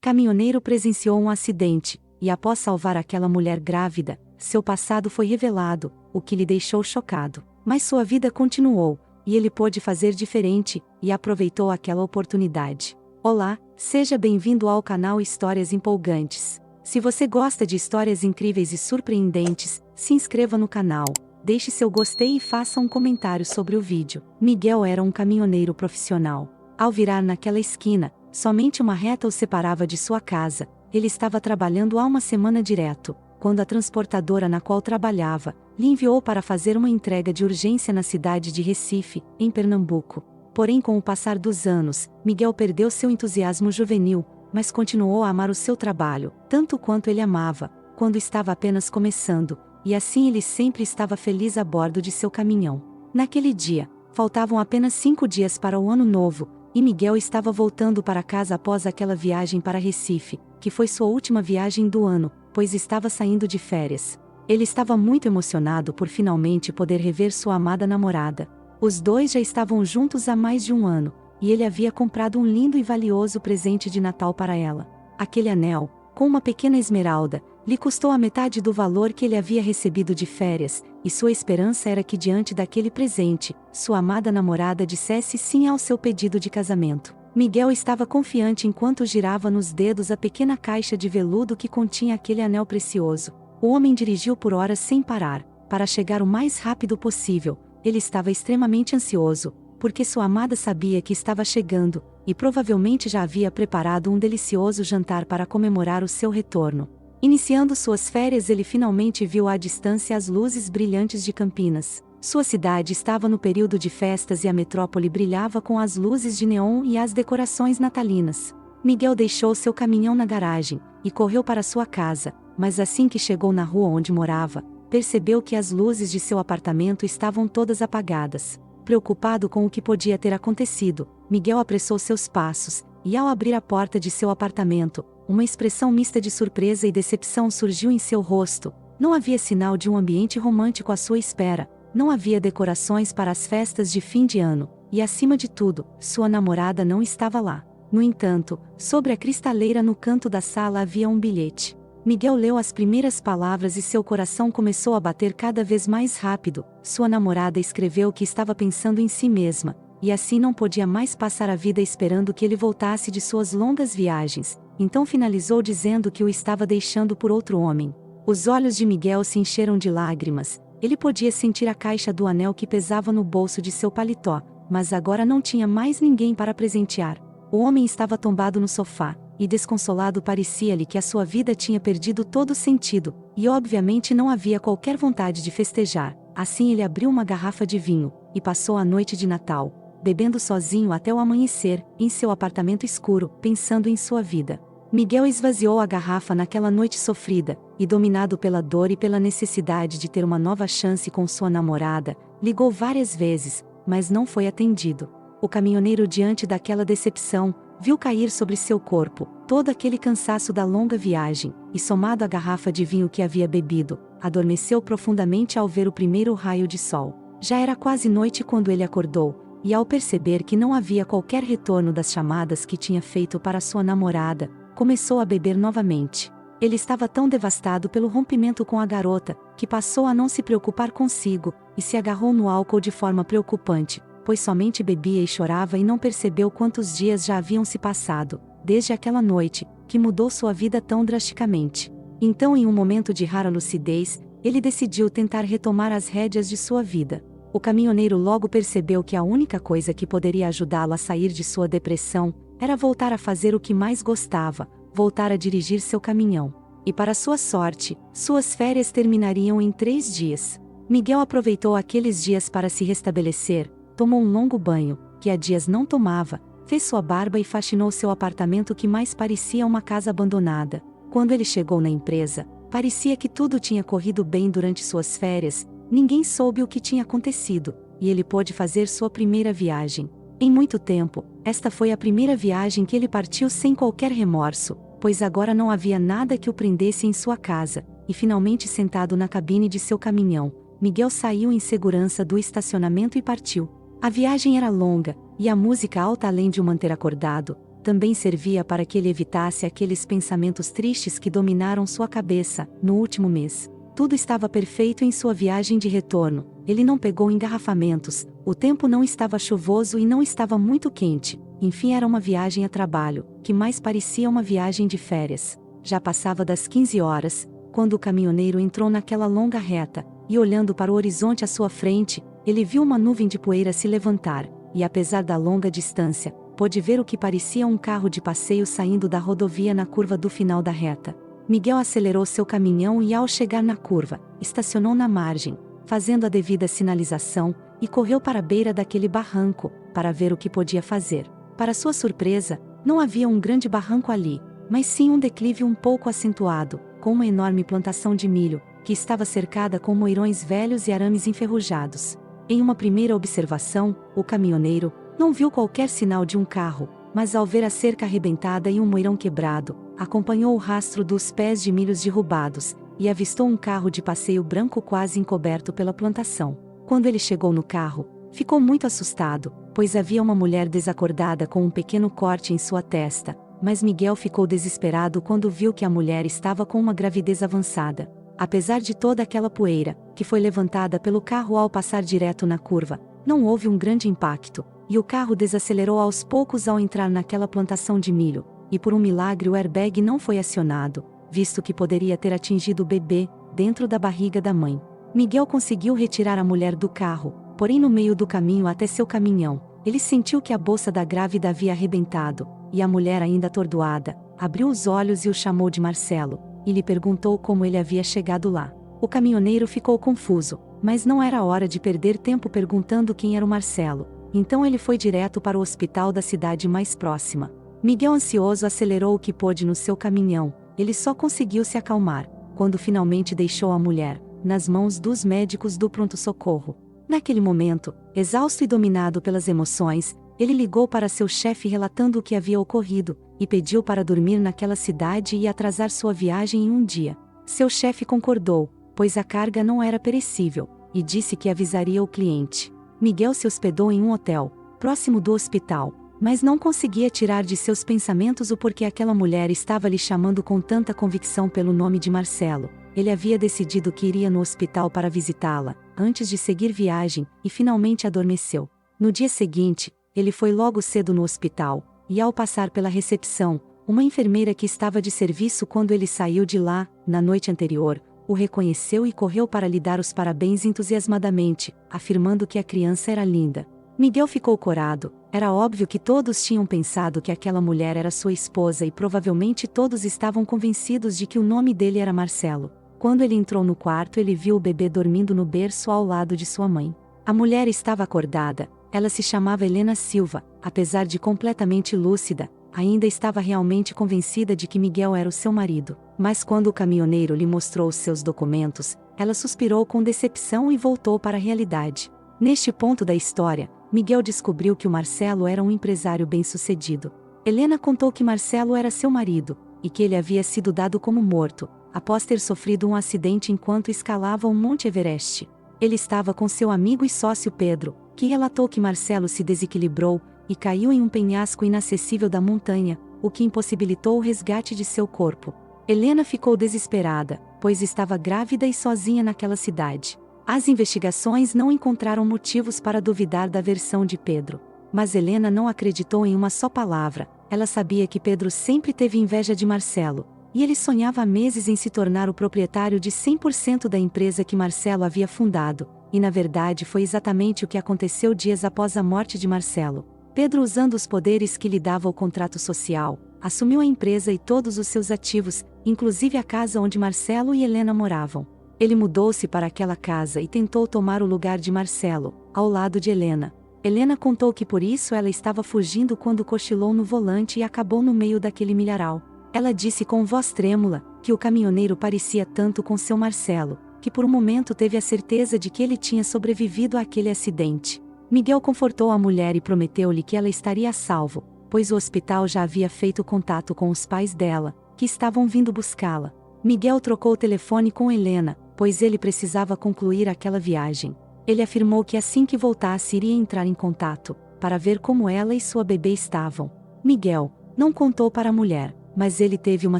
Caminhoneiro presenciou um acidente, e após salvar aquela mulher grávida, seu passado foi revelado, o que lhe deixou chocado. Mas sua vida continuou, e ele pôde fazer diferente, e aproveitou aquela oportunidade. Olá, seja bem-vindo ao canal Histórias Empolgantes. Se você gosta de histórias incríveis e surpreendentes, se inscreva no canal, deixe seu gostei e faça um comentário sobre o vídeo. Miguel era um caminhoneiro profissional. Ao virar naquela esquina, somente uma reta o separava de sua casa. Ele estava trabalhando há uma semana direto, quando a transportadora na qual trabalhava, lhe enviou para fazer uma entrega de urgência na cidade de Recife, em Pernambuco. Porém, com o passar dos anos, Miguel perdeu seu entusiasmo juvenil, mas continuou a amar o seu trabalho, tanto quanto ele amava, quando estava apenas começando, e assim ele sempre estava feliz a bordo de seu caminhão. Naquele dia, faltavam apenas 5 dias para o ano novo, e Miguel estava voltando para casa após aquela viagem para Recife, que foi sua última viagem do ano, pois estava saindo de férias. Ele estava muito emocionado por finalmente poder rever sua amada namorada. Os dois já estavam juntos há mais de um ano, e ele havia comprado um lindo e valioso presente de Natal para ela. Aquele anel, com uma pequena esmeralda, lhe custou a metade do valor que ele havia recebido de férias, e sua esperança era que diante daquele presente, sua amada namorada dissesse sim ao seu pedido de casamento. Miguel estava confiante enquanto girava nos dedos a pequena caixa de veludo que continha aquele anel precioso. O homem dirigiu por horas sem parar, para chegar o mais rápido possível. Ele estava extremamente ansioso, porque sua amada sabia que estava chegando, e provavelmente já havia preparado um delicioso jantar para comemorar o seu retorno. Iniciando suas férias, ele finalmente viu à distância as luzes brilhantes de Campinas. Sua cidade estava no período de festas e a metrópole brilhava com as luzes de neon e as decorações natalinas. Miguel deixou seu caminhão na garagem, e correu para sua casa, mas assim que chegou na rua onde morava, percebeu que as luzes de seu apartamento estavam todas apagadas. Preocupado com o que podia ter acontecido, Miguel apressou seus passos, e ao abrir a porta de seu apartamento, uma expressão mista de surpresa e decepção surgiu em seu rosto. Não havia sinal de um ambiente romântico à sua espera, não havia decorações para as festas de fim de ano, e acima de tudo, sua namorada não estava lá. No entanto, sobre a cristaleira no canto da sala havia um bilhete. Miguel leu as primeiras palavras e seu coração começou a bater cada vez mais rápido. Sua namorada escreveu que estava pensando em si mesma, e assim não podia mais passar a vida esperando que ele voltasse de suas longas viagens. Então finalizou dizendo que o estava deixando por outro homem. Os olhos de Miguel se encheram de lágrimas. Ele podia sentir a caixa do anel que pesava no bolso de seu paletó, mas agora não tinha mais ninguém para presentear. O homem estava tombado no sofá, e desconsolado parecia-lhe que a sua vida tinha perdido todo o sentido, e obviamente não havia qualquer vontade de festejar. Assim ele abriu uma garrafa de vinho, e passou a noite de Natal, bebendo sozinho até o amanhecer, em seu apartamento escuro, pensando em sua vida. Miguel esvaziou a garrafa naquela noite sofrida, e dominado pela dor e pela necessidade de ter uma nova chance com sua namorada, ligou várias vezes, mas não foi atendido. O caminhoneiro, diante daquela decepção, viu cair sobre seu corpo todo aquele cansaço da longa viagem, e somado à garrafa de vinho que havia bebido, adormeceu profundamente ao ver o primeiro raio de sol. Já era quase noite quando ele acordou, e ao perceber que não havia qualquer retorno das chamadas que tinha feito para sua namorada, começou a beber novamente. Ele estava tão devastado pelo rompimento com a garota, que passou a não se preocupar consigo, e se agarrou no álcool de forma preocupante, pois somente bebia e chorava e não percebeu quantos dias já haviam se passado, desde aquela noite, que mudou sua vida tão drasticamente. Então, em um momento de rara lucidez, ele decidiu tentar retomar as rédeas de sua vida. O caminhoneiro logo percebeu que a única coisa que poderia ajudá-lo a sair de sua depressão, era voltar a fazer o que mais gostava, voltar a dirigir seu caminhão. E para sua sorte, suas férias terminariam em 3 dias. Miguel aproveitou aqueles dias para se restabelecer, tomou um longo banho, que há dias não tomava, fez sua barba e faxinou seu apartamento que mais parecia uma casa abandonada. Quando ele chegou na empresa, parecia que tudo tinha corrido bem durante suas férias, ninguém soube o que tinha acontecido, e ele pôde fazer sua primeira viagem. Em muito tempo, esta foi a primeira viagem que ele partiu sem qualquer remorso, pois agora não havia nada que o prendesse em sua casa, e finalmente sentado na cabine de seu caminhão, Miguel saiu em segurança do estacionamento e partiu. A viagem era longa, e a música alta, além de o manter acordado, também servia para que ele evitasse aqueles pensamentos tristes que dominaram sua cabeça, no último mês. Tudo estava perfeito em sua viagem de retorno, ele não pegou engarrafamentos, o tempo não estava chuvoso e não estava muito quente, enfim era uma viagem a trabalho, que mais parecia uma viagem de férias. Já passava das 15 horas, quando o caminhoneiro entrou naquela longa reta, e olhando para o horizonte à sua frente, ele viu uma nuvem de poeira se levantar, e apesar da longa distância, pôde ver o que parecia um carro de passeio saindo da rodovia na curva do final da reta. Miguel acelerou seu caminhão e ao chegar na curva, estacionou na margem, fazendo a devida sinalização, e correu para a beira daquele barranco, para ver o que podia fazer. Para sua surpresa, não havia um grande barranco ali, mas sim um declive um pouco acentuado, com uma enorme plantação de milho, que estava cercada com moirões velhos e arames enferrujados. Em uma primeira observação, o caminhoneiro não viu qualquer sinal de um carro, mas ao ver a cerca arrebentada e um moirão quebrado, acompanhou o rastro dos pés de milhos derrubados, e avistou um carro de passeio branco quase encoberto pela plantação. Quando ele chegou no carro, ficou muito assustado, pois havia uma mulher desacordada com um pequeno corte em sua testa, mas Miguel ficou desesperado quando viu que a mulher estava com uma gravidez avançada. Apesar de toda aquela poeira, que foi levantada pelo carro ao passar direto na curva, não houve um grande impacto, e o carro desacelerou aos poucos ao entrar naquela plantação de milho, e por um milagre o airbag não foi acionado, visto que poderia ter atingido o bebê, dentro da barriga da mãe. Miguel conseguiu retirar a mulher do carro, porém no meio do caminho até seu caminhão, ele sentiu que a bolsa da grávida havia arrebentado, e a mulher ainda atordoada, abriu os olhos e o chamou de Marcelo, e lhe perguntou como ele havia chegado lá. O caminhoneiro ficou confuso, mas não era hora de perder tempo perguntando quem era o Marcelo, então ele foi direto para o hospital da cidade mais próxima. Miguel ansioso acelerou o que pôde no seu caminhão, ele só conseguiu se acalmar, quando finalmente deixou a mulher, nas mãos dos médicos do pronto-socorro. Naquele momento, exausto e dominado pelas emoções, ele ligou para seu chefe relatando o que havia ocorrido, e pediu para dormir naquela cidade e atrasar sua viagem em um dia. Seu chefe concordou, pois a carga não era perecível, e disse que avisaria o cliente. Miguel se hospedou em um hotel, próximo do hospital, mas não conseguia tirar de seus pensamentos o porquê aquela mulher estava lhe chamando com tanta convicção pelo nome de Marcelo. Ele havia decidido que iria no hospital para visitá-la, antes de seguir viagem, e finalmente adormeceu. No dia seguinte, ele foi logo cedo no hospital, e ao passar pela recepção, uma enfermeira que estava de serviço quando ele saiu de lá, na noite anterior, o reconheceu e correu para lhe dar os parabéns entusiasmadamente, afirmando que a criança era linda. Miguel ficou corado, era óbvio que todos tinham pensado que aquela mulher era sua esposa e provavelmente todos estavam convencidos de que o nome dele era Marcelo. Quando ele entrou no quarto, ele viu o bebê dormindo no berço ao lado de sua mãe. A mulher estava acordada, ela se chamava Helena Silva, apesar de completamente lúcida, ainda estava realmente convencida de que Miguel era o seu marido. Mas quando o caminhoneiro lhe mostrou os seus documentos, ela suspirou com decepção e voltou para a realidade. Neste ponto da história, Miguel descobriu que o Marcelo era um empresário bem-sucedido. Helena contou que Marcelo era seu marido, e que ele havia sido dado como morto, após ter sofrido um acidente enquanto escalava o Monte Everest. Ele estava com seu amigo e sócio Pedro, que relatou que Marcelo se desequilibrou e caiu em um penhasco inacessível da montanha, o que impossibilitou o resgate de seu corpo. Helena ficou desesperada, pois estava grávida e sozinha naquela cidade. As investigações não encontraram motivos para duvidar da versão de Pedro. Mas Helena não acreditou em uma só palavra. Ela sabia que Pedro sempre teve inveja de Marcelo, e ele sonhava há meses em se tornar o proprietário de 100% da empresa que Marcelo havia fundado, e na verdade foi exatamente o que aconteceu dias após a morte de Marcelo. Pedro, usando os poderes que lhe dava o contrato social, assumiu a empresa e todos os seus ativos, inclusive a casa onde Marcelo e Helena moravam. Ele mudou-se para aquela casa e tentou tomar o lugar de Marcelo, ao lado de Helena. Helena contou que por isso ela estava fugindo quando cochilou no volante e acabou no meio daquele milharal. Ela disse com voz trêmula, que o caminhoneiro parecia tanto com seu Marcelo, que por um momento teve a certeza de que ele tinha sobrevivido àquele acidente. Miguel confortou a mulher e prometeu-lhe que ela estaria a salvo, pois o hospital já havia feito contato com os pais dela, que estavam vindo buscá-la. Miguel trocou o telefone com Helena, pois ele precisava concluir aquela viagem. Ele afirmou que assim que voltasse iria entrar em contato, para ver como ela e sua bebê estavam. Miguel não contou para a mulher, mas ele teve uma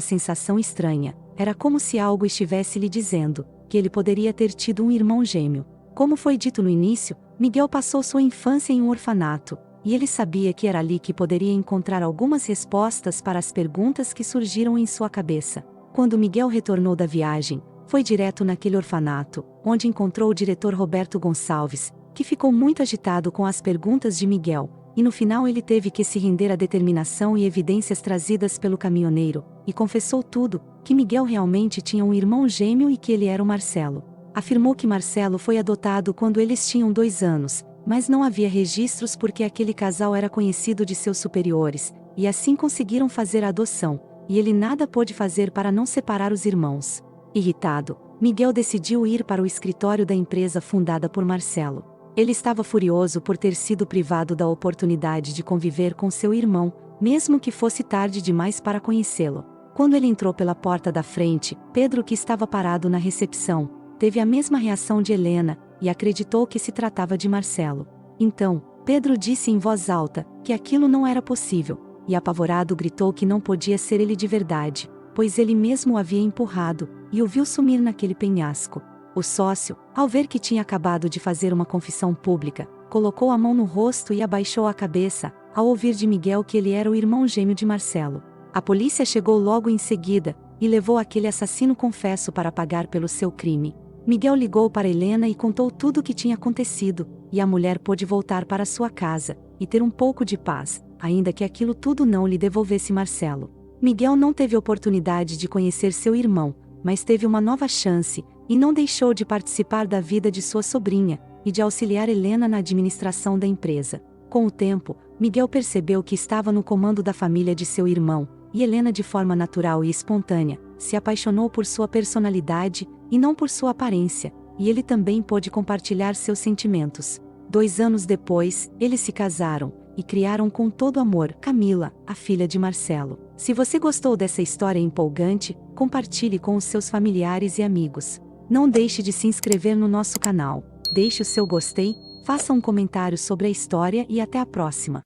sensação estranha. Era como se algo estivesse lhe dizendo que ele poderia ter tido um irmão gêmeo. Como foi dito no início, Miguel passou sua infância em um orfanato, e ele sabia que era ali que poderia encontrar algumas respostas para as perguntas que surgiram em sua cabeça. Quando Miguel retornou da viagem, foi direto naquele orfanato, onde encontrou o diretor Roberto Gonçalves, que ficou muito agitado com as perguntas de Miguel, e no final ele teve que se render à determinação e evidências trazidas pelo caminhoneiro, e confessou tudo, que Miguel realmente tinha um irmão gêmeo e que ele era o Marcelo. Afirmou que Marcelo foi adotado quando eles tinham 2 anos, mas não havia registros porque aquele casal era conhecido de seus superiores, e assim conseguiram fazer a adoção, e ele nada pôde fazer para não separar os irmãos. Irritado, Miguel decidiu ir para o escritório da empresa fundada por Marcelo. Ele estava furioso por ter sido privado da oportunidade de conviver com seu irmão, mesmo que fosse tarde demais para conhecê-lo. Quando ele entrou pela porta da frente, Pedro, que estava parado na recepção, teve a mesma reação de Helena, e acreditou que se tratava de Marcelo. Então, Pedro disse em voz alta que aquilo não era possível, e apavorado gritou que não podia ser ele de verdade, pois ele mesmo o havia empurrado, e o viu sumir naquele penhasco. O sócio, ao ver que tinha acabado de fazer uma confissão pública, colocou a mão no rosto e abaixou a cabeça, ao ouvir de Miguel que ele era o irmão gêmeo de Marcelo. A polícia chegou logo em seguida, e levou aquele assassino confesso para pagar pelo seu crime. Miguel ligou para Helena e contou tudo o que tinha acontecido, e a mulher pôde voltar para sua casa, e ter um pouco de paz, ainda que aquilo tudo não lhe devolvesse Marcelo. Miguel não teve oportunidade de conhecer seu irmão, mas teve uma nova chance, e não deixou de participar da vida de sua sobrinha, e de auxiliar Helena na administração da empresa. Com o tempo, Miguel percebeu que estava no comando da família de seu irmão, e Helena, de forma natural e espontânea, se apaixonou por sua personalidade, e não por sua aparência, e ele também pôde compartilhar seus sentimentos. 2 anos depois, eles se casaram, e criaram com todo amor Camila, a filha de Marcelo. Se você gostou dessa história empolgante, compartilhe com os seus familiares e amigos. Não deixe de se inscrever no nosso canal, deixe o seu gostei, faça um comentário sobre a história e até a próxima.